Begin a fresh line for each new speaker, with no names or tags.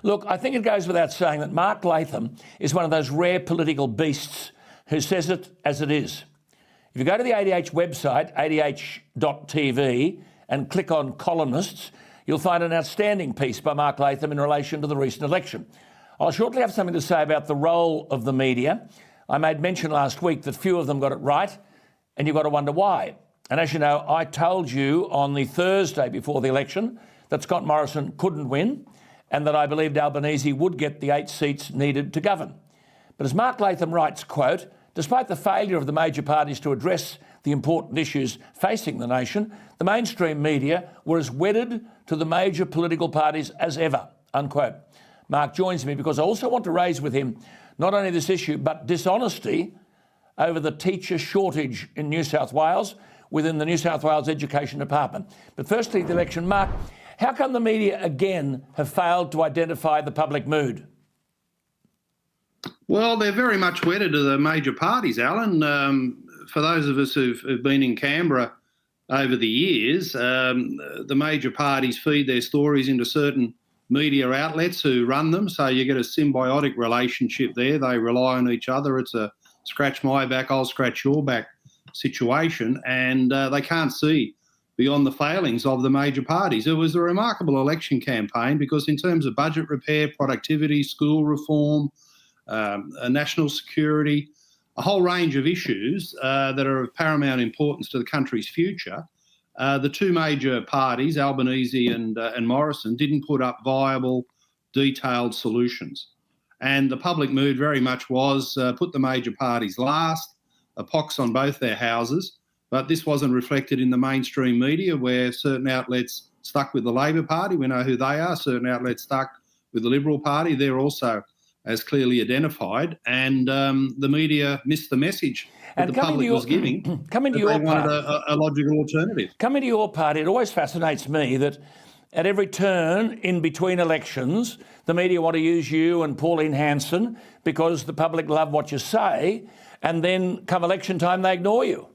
Look, I think it goes without saying that Mark Latham is one of those rare political beasts who says it as it is. If you go to the ADH website, adh.tv, and click on columnists, you'll find an outstanding piece by Mark Latham in relation to the recent election. I'll shortly have something to say about the role of the media. I made mention last week that few of them got it right, and you've got to wonder why. And as you know, I told you on the Thursday before the election that Scott Morrison couldn't win and that I believed Albanese would get the 8 seats needed to govern. But as Mark Latham writes, quote, despite the failure of the major parties to address the important issues facing the nation, the mainstream media were as wedded to the major political parties as ever, unquote. Mark joins me because I also want to raise with him not only this issue, but dishonesty over the teacher shortage in New South Wales within the New South Wales Education Department. But firstly, the election. Mark, how come the media again have failed to identify the public mood?
Well, they're very much wedded to the major parties, Alan. For those of us who've been in Canberra over the years, the major parties feed their stories into certain media outlets who run them, so you get a symbiotic relationship there. They rely on each other. It's a scratch my back, I'll scratch your back situation, and they can't see beyond the failings of the major parties. It was a remarkable election campaign because in terms of budget repair, productivity, school reform, national security, a whole range of issues that are of paramount importance to the country's future, the two major parties, Albanese and Morrison, didn't put up viable, detailed solutions. And the public mood very much was put the major parties last, a pox on both their houses. But this wasn't reflected in the mainstream media, where certain outlets stuck with the Labor Party. We know who they are. Certain outlets stuck with the Liberal Party. They're also as clearly identified. And the media missed the message that the public was giving.
Coming to your
party, they wanted a logical alternative.
Coming to your party, it always fascinates me that at every turn in between elections, the media want to use you and Pauline Hanson because the public love what you say, and then come election time, they ignore you.